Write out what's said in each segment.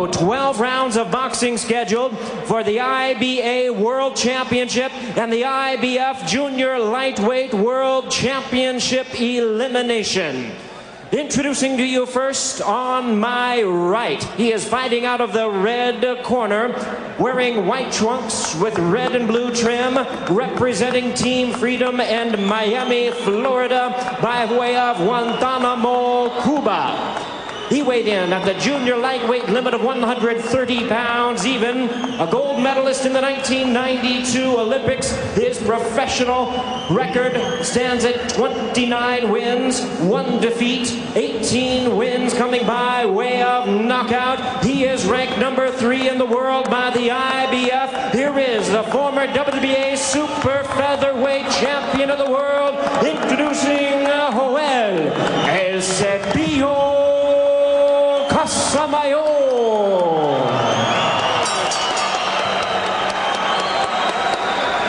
Diego. 12 rounds of boxing scheduled for the IBA World Championship and the IBF Junior Lightweight World Championship elimination. Introducing to you first on my right, he is fighting out of the red corner, wearing white trunks with red and blue trim, representing Team Freedom and Miami, Florida, by way of Guantanamo, Cuba. He weighed in at the junior lightweight limit of 130 pounds even, a gold medalist in the 1992 Olympics. His professional record stands at 29 wins, 1 defeat, 18 wins coming by way of knockout. He is ranked number 3 in the world by the IBF. Here is the former WBA super featherweight champion of the world, introducing Diego Casamayor.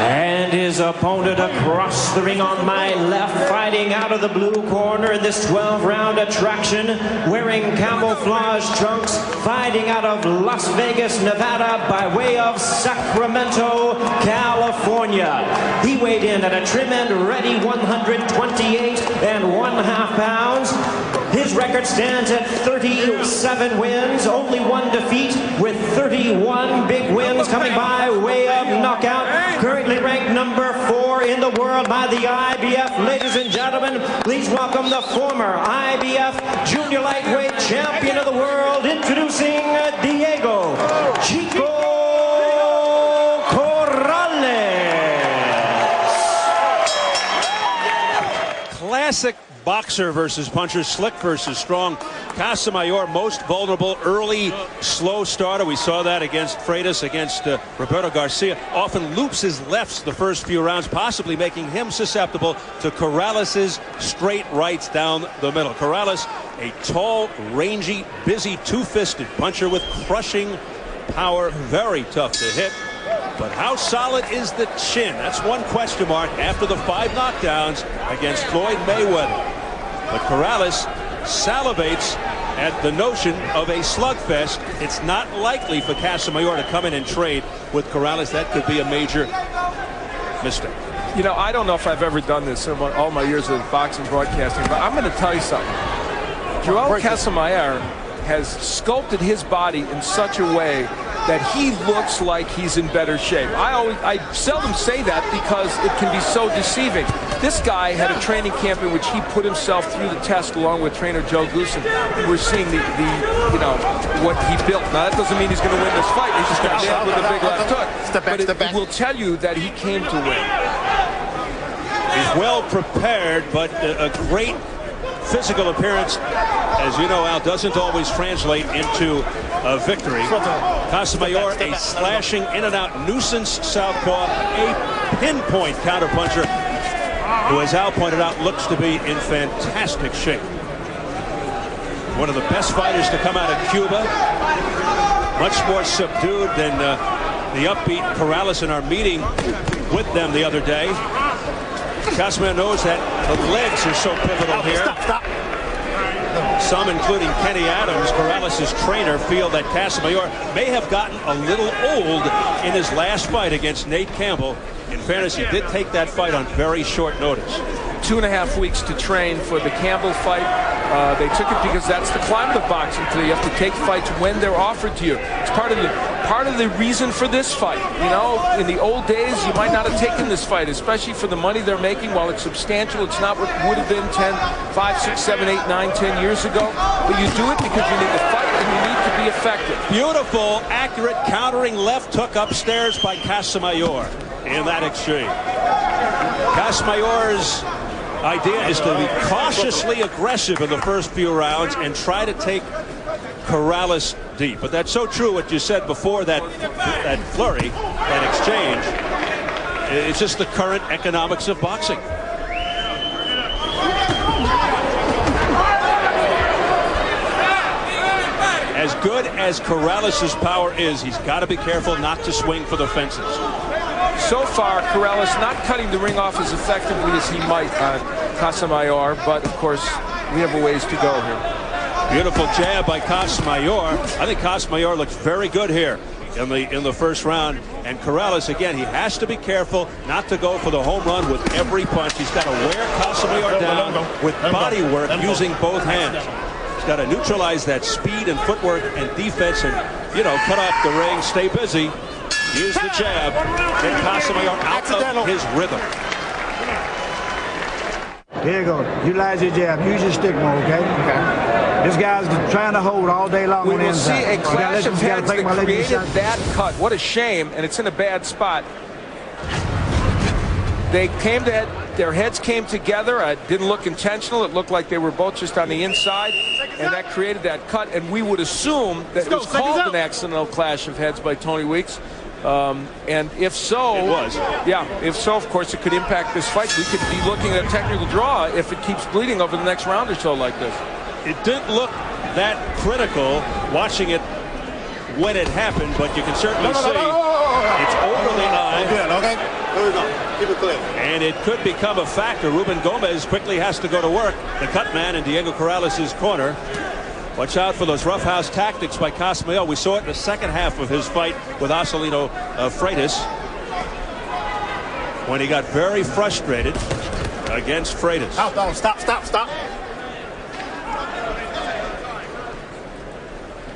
And his opponent across the ring on my left, fighting out of the blue corner in this 12-round attraction, wearing camouflage trunks, fighting out of Las Vegas, Nevada, by way of Sacramento, California. He weighed in at a trim and ready 128 1/2 pounds. His record stands at 37 wins, only 1 defeat, with 31 big wins coming by way of knockout. Currently ranked number 4 in the world by the IBF. Ladies and gentlemen, please welcome the former IBF Junior Lightweight Champion of the world, introducing Diego Corrales. Classic boxer versus puncher, slick versus strong. Casamayor, most vulnerable, early, slow starter. We saw that against Freitas, against Roberto Garcia. Often loops his lefts the first few rounds, possibly making him susceptible to Corrales' straight rights down the middle. Corrales, a tall, rangy, busy, two-fisted puncher with crushing power, very tough to hit. But how solid is the chin? That's one question mark after the 5 knockdowns against Floyd Mayweather. But Corrales salivates at the notion of a slugfest. It's not likely for Casamayor to come in and trade with Corrales. That could be a major mistake. You know, I don't know if I've ever done this in all my years of boxing broadcasting, but I'm going to tell you something. Joel Casamayor has sculpted his body in such a way that he looks like he's in better shape. I seldom say that because it can be so deceiving. This guy had a training camp in which he put himself through the test along with trainer Joe Goosen. We're seeing what he built. Now that doesn't mean he's going to win this fight. He's just going to stand with a big left hook. But it will tell you that he came to win. He's well prepared, but a great physical appearance, as you know, Al, doesn't always translate into a victory. Casamayor, a slashing in and out nuisance southpaw, a pinpoint counterpuncher, who, as Al pointed out, looks to be in fantastic shape. One of the best fighters to come out of Cuba, much more subdued than the upbeat Corrales in our meeting with them the other day. Casamayor knows that the legs are so pivotal here. Some, including Kenny Adams, Corrales' trainer, feel that Casamayor may have gotten a little old in his last fight against Nate Campbell. In fairness, he did take that fight on very short notice. 2.5 weeks to train for the Campbell fight. They took it because that's the climate of boxing today. You have to take fights when they're offered to you. It's part of the reason for this fight. You know, in the old days, you might not have taken this fight, especially for the money they're making. While it's substantial, it's not what would have been 10, 5, 6, 7, 8, 9, 10 years ago. But you do it because you need to fight and you need to be effective. Beautiful, accurate countering left hook upstairs by Casamayor in that exchange. Casamayor's idea is to be cautiously aggressive in the first few rounds and try to take Corrales deep. But that's so true what you said before, that flurry, that exchange. It's just the current economics of boxing. As good as Corrales' power is, he's got to be careful not to swing for the fences. So far, Corrales not cutting the ring off as effectively as he might on Casamayor, but of course, we have a ways to go here. Beautiful jab by Casamayor. I think Casamayor looks very good here in the first round. And Corrales, again, he has to be careful not to go for the home run with every punch. He's got to wear Casamayor down with body work using both hands. He's got to neutralize that speed and footwork and defense and, you know, cut off the ring, stay busy, use the jab, get Casamayor out of his rhythm. Diego, utilize your jab, use your stick more, okay? This guy's trying to hold all day long. We will see a clash of heads that created that cut. What a shame, and it's in a bad spot. They came to their heads came together. It didn't look intentional. It looked like they were both just on the inside, and that created that cut. And we would assume that it was called an accidental clash of heads by Tony Weeks. And if so, it was. Yeah, if so, of course, it could impact this fight. We could be looking at a technical draw if it keeps bleeding over the next round or so like this. It didn't look that critical watching it when it happened, but you can certainly see it's over the eye. Okay, here we go. Keep it clear. And it could become a factor. Ruben Gomez quickly has to go to work. The cut man in Diego Corrales' corner. Watch out for those roughhouse tactics by Casamayor. We saw it in the second half of his fight with Arcelino Freitas when he got very frustrated against Freitas. Out, stop.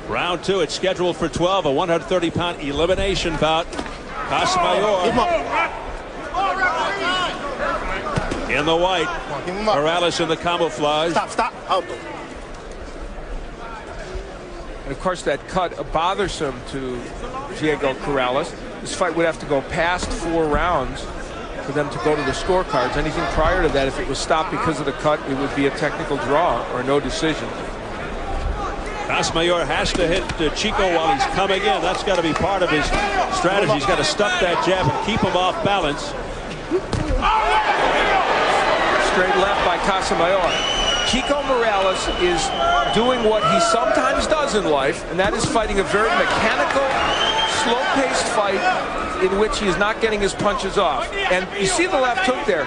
Round 2, it's scheduled for 12, a 130-pound elimination bout. Casamayor in the white, Corrales in the camouflage. Stop. Out. And of course, that cut bothersome to Diego Corrales. This fight would have to go past 4 rounds for them to go to the scorecards. Anything prior to that, if it was stopped because of the cut, it would be a technical draw or no decision. Casamayor has to hit Chico while he's coming in. That's got to be part of his strategy. He's got to stuff that jab and keep him off balance. Straight left by Casamayor. Chico Morales is doing what he sometimes does in life, and that is fighting a very mechanical, slow-paced fight in which he is not getting his punches off. And you see the left hook there.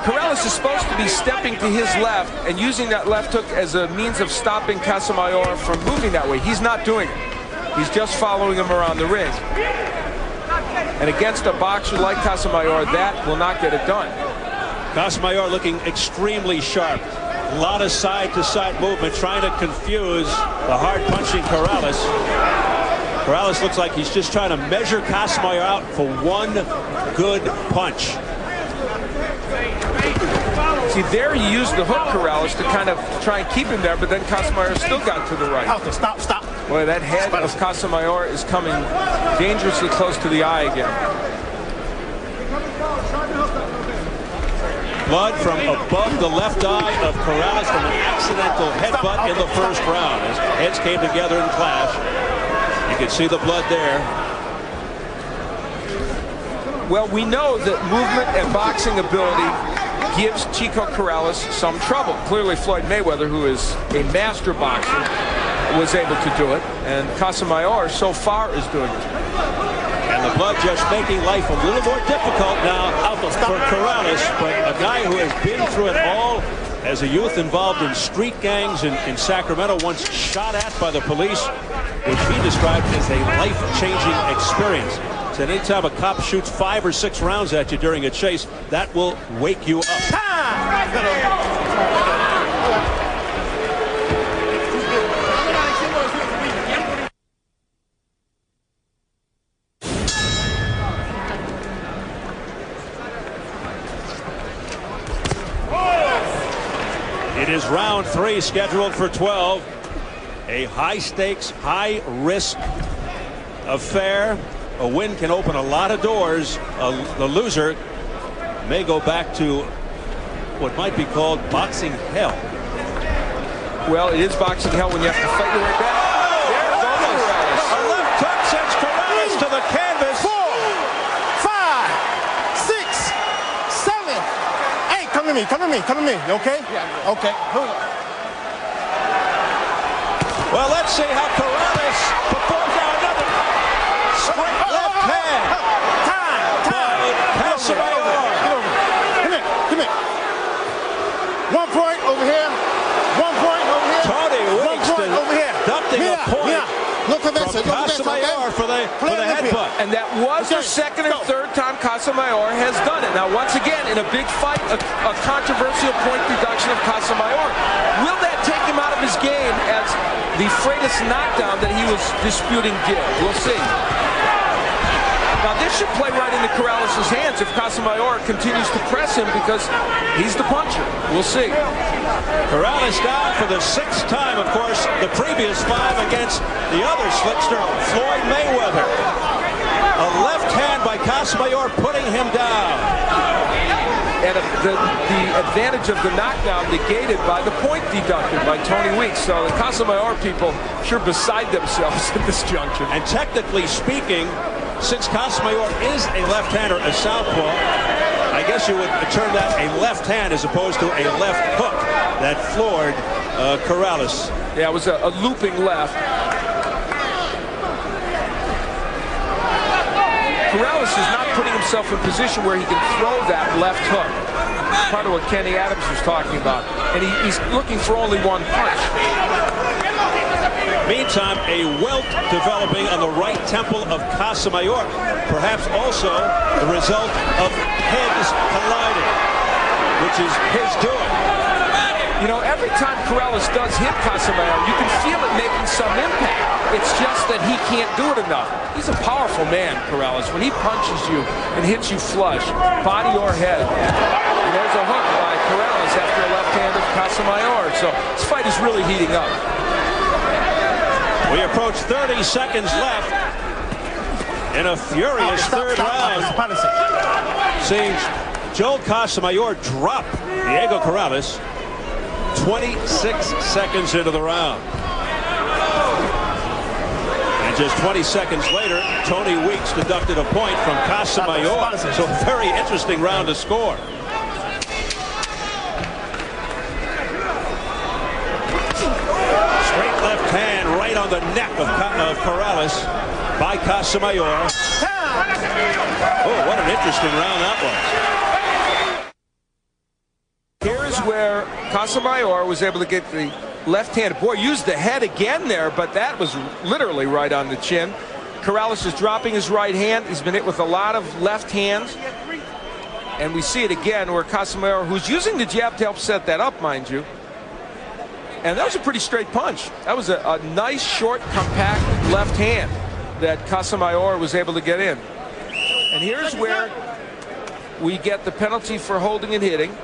Corrales is supposed to be stepping to his left and using that left hook as a means of stopping Casamayor from moving that way. He's not doing it. He's just following him around the ring. And against a boxer like Casamayor, that will not get it done. Casamayor looking extremely sharp. A lot of side-to-side movement, trying to confuse the hard-punching Corrales. Corrales looks like he's just trying to measure Casamayor out for one good punch. See, there he used the hook, Corrales, to kind of try and keep him there, but then Casamayor still got to the right. Stop. Boy, that head of Casamayor is coming dangerously close to the eye again. Blood from above the left eye of Corrales from an accidental headbutt in the first round. As heads came together in clash. You can see the blood there. Well, we know that movement and boxing ability gives Chico Corrales some trouble. Clearly, Floyd Mayweather, who is a master boxer, was able to do it. And Casamayor, so far, is doing it. And the blood just making life a little more difficult now for Corrales, but a guy who has been through it all as a youth involved in street gangs in Sacramento, once shot at by the police, which he described as a life-changing experience. So anytime a cop shoots 5 or 6 rounds at you during a chase, that will wake you up. It is round 3, scheduled for 12. A high-stakes, high-risk affair. A win can open a lot of doors. The loser may go back to what might be called boxing hell. Well, it is boxing hell when you have to fight your way back. There goes Corrales. A left hook sends Corrales to the canvas. 4, 5, 6, 7, 8. Come to me. You okay? Yeah. Okay. Well, let's see how Corrales performs now. Another straight left hand. Time. Casamayor. Come here. 1 point over here. 1 point over here. Tony Weeks Casamayor for the headbutt. And that was the second or third time Casamayor has done it. Now, once again, in a big fight, a controversial point deduction of Casamayor. Will that take him out of his game as the Freitas knockdown that he was disputing did? We'll see. Now, this should play right into Corrales' hands if Casamayor continues to press him because he's the puncher. We'll see. Corrales down for the 6th time, of course, the previous 5 against the other slickster, Floyd Mayweather. A left hand by Casamayor putting him down. And the advantage of the knockdown negated by the point deducted by Tony Weeks. So the Casamayor people sure beside themselves at this junction. And technically speaking, since Casamayor is a left-hander, a southpaw, I guess you would term that a left hand as opposed to a left hook that floored Corrales. Yeah, it was a looping left. Corrales is not putting himself in position where he can throw that left hook. Part of what Kenny Adams was talking about. And he's looking for only one punch. Meantime, a welt developing on the right temple of Casamayor. Perhaps also the result of heads colliding, which is his doing. You know, every time Corrales does hit Casamayor, you can feel it making some impact. It's just that he can't do it enough. He's a powerful man, Corrales. When he punches you and hits you flush, body or head. And there's a hook by Corrales after a left hand of Casamayor. So this fight is really heating up. We approach 30 seconds left in a furious third round. Seeing Joel Casamayor drop Diego Corrales 26 seconds into the round. And just 20 seconds later, Tony Weeks deducted a point from Casamayor. So very interesting round to score. Straight left hand right on the neck of Corrales by Casamayor. Oh, what an interesting round that was. Here's where Casamayor was able to get the left hand. Boy, used the head again there, but that was literally right on the chin. Corrales is dropping his right hand. He's been hit with a lot of left hands. And we see it again where Casamayor, who's using the jab to help set that up, mind you. And that was a pretty straight punch. That was a nice, short, compact left hand that Casamayor was able to get in. And here's where we get the penalty for holding and hitting.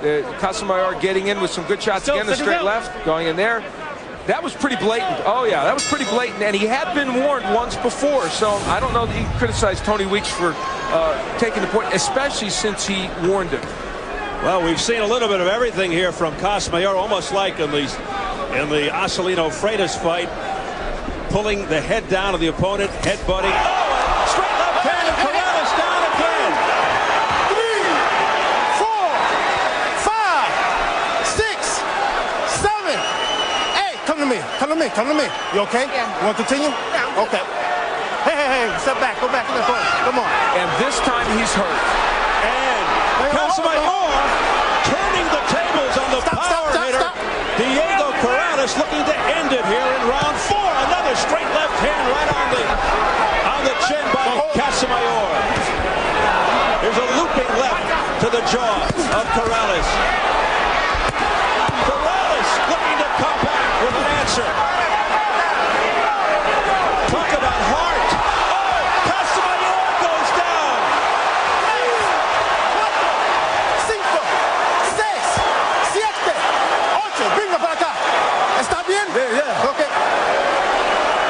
Casamayor getting in with some good shots again, the straight left, going in there. That was pretty blatant. Oh, yeah, that was pretty blatant. And he had been warned once before, so I don't know that you can criticize Tony Weeks for taking the point, especially since he warned him. Well, we've seen a little bit of everything here from Casamayor, almost like in the Acelino Freitas fight, pulling the head down of the opponent, headbutting. Oh, straight left hand of Corrales down again. 3, 4, 5, 6, 7, 8. Come to me. Come to me. Come to me. You okay? Yeah. You want to continue? Yeah. Okay. Hey. Step back. Go back. Come on. And this time he's hurt. And Casamayor turning the tables on the power hitter. Diego Corrales looking to end it here in round 4. Another straight left hand right on the chin by Casamayor. There's a looping left to the jaw of Corrales. Corrales looking to come back with an answer. Talk about heart. Oh, Casamayor goes down. 5, 6, 7, 8. Venga para acá. ¿Está bien? Yeah. Okay.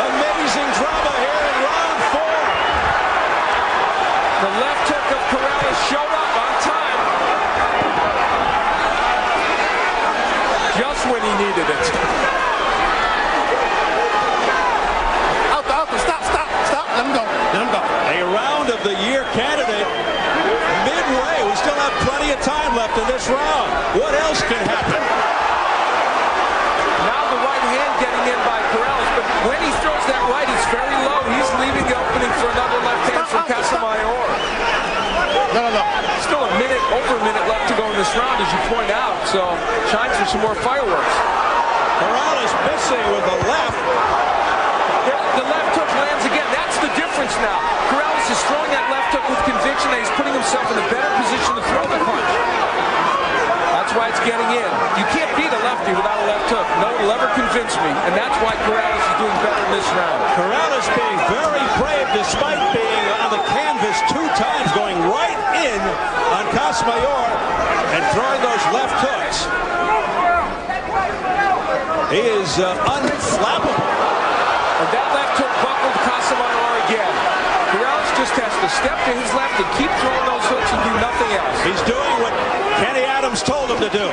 Amazing drama here in round 4. The left hook of Corrales showed up on time. Just when he needed it. Out. Stop. Let him go. A round of the year candidate midway. We still have plenty of time left in this round. What else can happen? Now the right hand getting in by Corrales, but when he throws that right, it's very low. He's leaving the opening for another left hand from Casamayor. No. Still over a minute left to go in this round, as you point out. So, shine for some more fireworks. Corrales missing with the left. The left hook lands again. That's the difference now. Corrales is throwing that left hook with conviction that he's putting himself in a better position to throw the punch. That's why it's getting in. You can't beat a lefty without a left hook. No one will ever convince me, and that's why Corrales is doing better in this round. Corrales being very brave despite being on the canvas 2 times, going right in on Casamayor and throwing those left hooks. He is unflappable. And that left hook buckled Casamayor again. Corrales just has to step to his left and keep throwing those hooks and do nothing else. He's doing what Kenny Adams told him to do.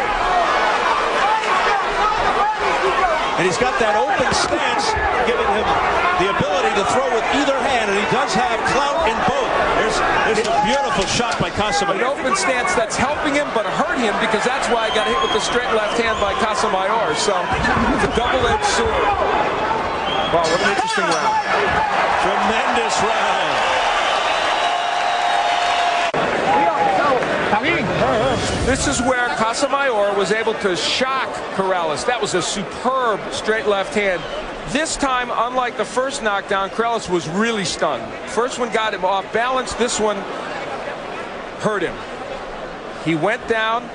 And he's got that open stance, giving him the ability to throw with either hand, and he does have clout in both. There's a beautiful shot by Casamayor. An open stance that's helping him but hurt him, because that's why I got hit with the straight left hand by Casamayor. So it's a double-edged sword. Wow, what an interesting round. Tremendous round. This is where Casamayor was able to shock Corrales. That was a superb straight left hand. This time, unlike the first knockdown, Corrales was really stunned. First one got him off balance. This one hurt him. He went down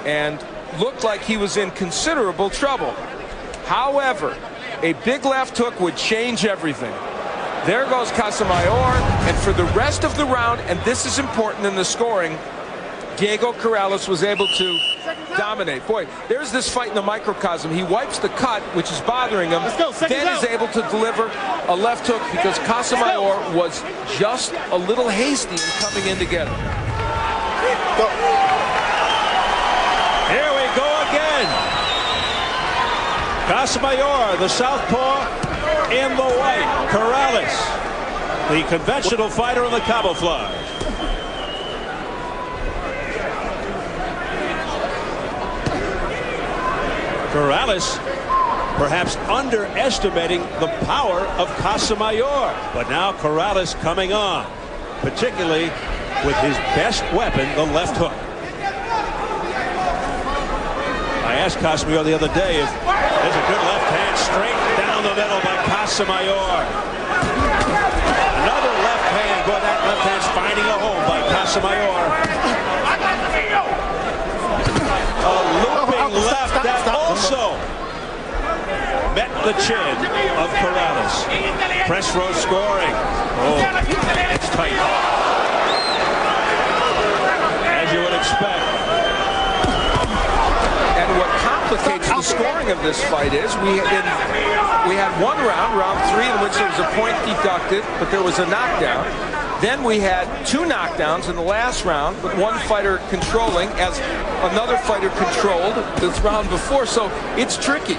and looked like he was in considerable trouble. However, a big left hook would change everything. There goes Casamayor, and for the rest of the round, and this is important in the scoring, Diego Corrales was able to dominate. Boy, there's this fight in the microcosm. He wipes the cut, which is bothering him, then is able to deliver a left hook because Casamayor was just a little hasty in coming in to get him. Here we go again. Casamayor, the southpaw, in the white. Corrales, the conventional fighter in the camouflage. Corrales perhaps underestimating the power of Casamayor. But now Corrales coming on, particularly with his best weapon, the left hook. I asked Casamayor the other day if there's a good left hand straight down the middle by Casamayor. Another left hand, boy, that left hand's finding a home by Casamayor. A looping left that also met the chin of Corrales. Press row scoring. Oh, it's tight. As you would expect. And what complicates the scoring of this fight is we had one round, round 3, in which there was a point deducted, but there was a knockdown. Then we had 2 knockdowns in the last round, with one fighter controlling as another fighter controlled this round before, so it's tricky.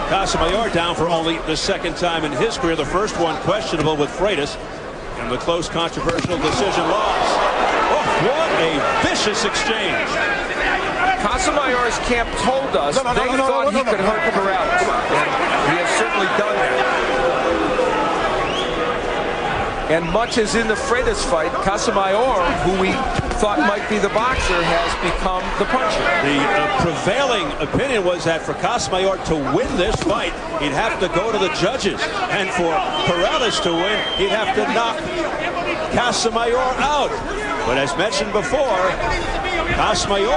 Casamayor down for only the 2nd time in his career, the first one questionable with Freitas, and the close controversial decision loss. Oh, what a vicious exchange. Casamayor's camp told us they thought he could hurt Corrales, and he has certainly done that. And much as in the Freitas fight, Casamayor, who we thought might be the boxer, has become the puncher. The prevailing opinion was that for Casamayor to win this fight, he'd have to go to the judges. And for Corrales to win, he'd have to knock Casamayor out. But as mentioned before, Casamayor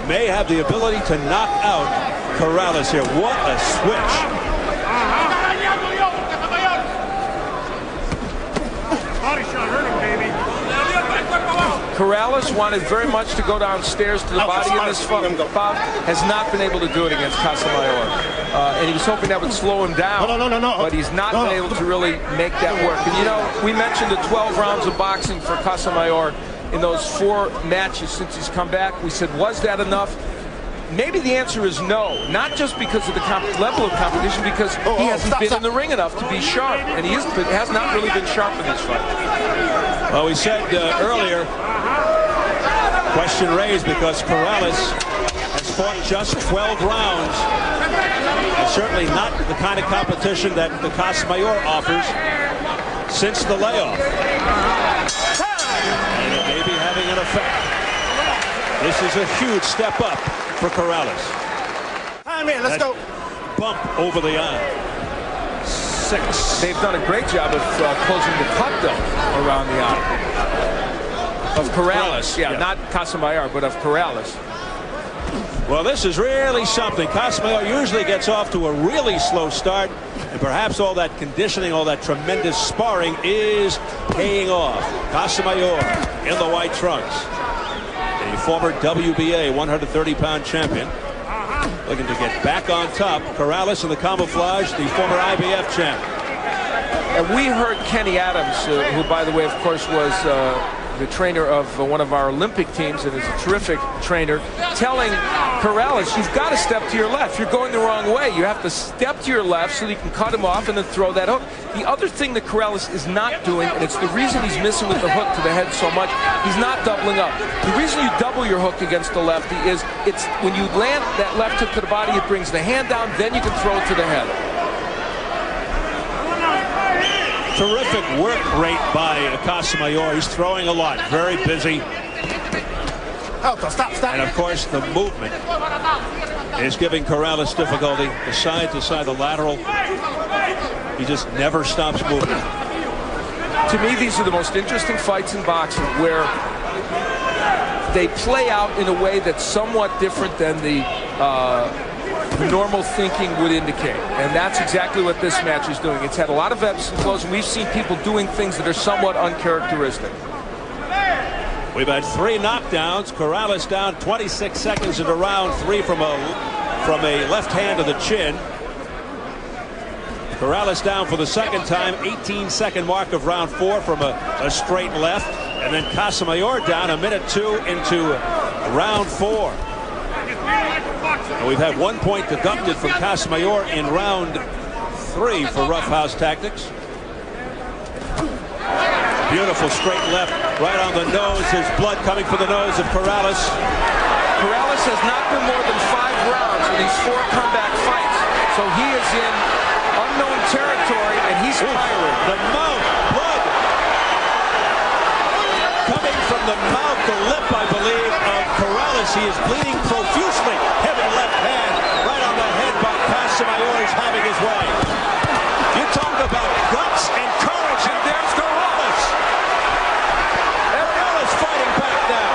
may have the ability to knock out Corrales here. What a switch. Corrales wanted very much to go downstairs to the body in this fight. Has not been able to do it against Casamayor. And he was hoping that would slow him down. But he's not been able to really make that work. And you know, we mentioned the 12 rounds of boxing for Casamayor in those 4 matches since he's come back. We said, was that enough? Maybe the answer is no, not just because of the level of competition, because he hasn't been in the ring enough to be sharp, and he has not really been sharp in this fight. Well, we said earlier, question raised because Corrales has fought just 12 rounds. It's certainly not the kind of competition that the Casamayor offers since the layoff. And it may be having an effect. This is a huge step up for Corrales. Let's go. Bump over the eye. 6. They've done a great job of closing the cut, though, around the eye. Of Corrales. Yeah, not Casamayor, but of Corrales. Well, this is really something. Casamayor usually gets off to a really slow start, and perhaps all that conditioning, all that tremendous sparring is paying off. Casamayor in the white trunks, a former WBA 130-pound champion, looking to get back on top. Corrales in the camouflage, the former IBF champ. And we heard Kenny Adams, who, by the way, of course, was the trainer of one of our Olympic teams and is a terrific trainer, telling Corrales, you've got to step to your left. You're going the wrong way. You have to step to your left so that you can cut him off and then throw that hook. The other thing that Corrales is not doing, and it's the reason he's missing with the hook to the head so much, he's not doubling up. The reason you double your hook against the lefty is it's when you land that left hook to the body, it brings the hand down, then you can throw it to the head. Terrific work rate by Casamayor. He's throwing a lot. Very busy. Stop. And, of course, the movement is giving Corrales difficulty. The side to side, the lateral. He just never stops moving. To me, these are the most interesting fights in boxing, where they play out in a way that's somewhat different than the normal thinking would indicate, and that's exactly what this match is doing. It's had a lot of ebbs and flows, and we've seen people doing things that are somewhat uncharacteristic. We've had 3 knockdowns. Corrales down 26 seconds into round 3 from a left hand to the chin. Corrales down for the second time, 18-second mark of round 4 from a straight left, and then Casamayor down a minute 2 into round 4. And we've had 1 point deducted from Casamayor in round 3 for roughhouse tactics. Beautiful straight left, right on the nose. There's blood coming from the nose of Corrales. Corrales has not been more than 5 rounds in these 4 comeback fights, so he is in unknown territory, and he's firing. The mouth, blood coming from the mouth, the lip, I believe, of Corrales. He is bleeding profusely. Heavy left hand right on the head by Casamayor. Is having his way. You talk about guts and courage, and there's Corrales. Corrales fighting back now.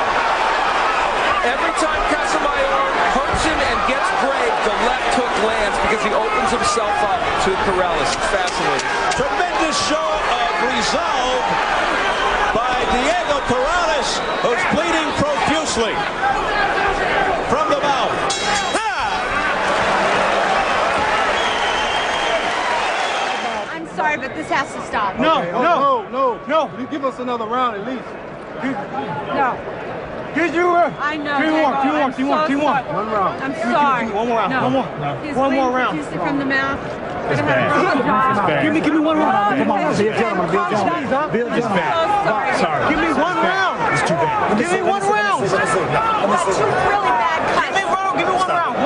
Every time Casamayor hurts him and gets brave, the left hook lands because he opens himself up to Corrales. Fascinating. Tremendous show of resolve by Diego Corrales, who's bleeding profusely from the mouth. I'm sorry, but this has to stop. No. You give us another round at least. No. I know. T1. 1 round. I'm sorry. 1 more round. No. One more round. From the mouth. Give me 1 round. Come on, be a gentleman. It's bad. Sorry. Give me 1 round. It's too bad. Give me 1 round. That's 2 really bad cuts. Give me 1 round.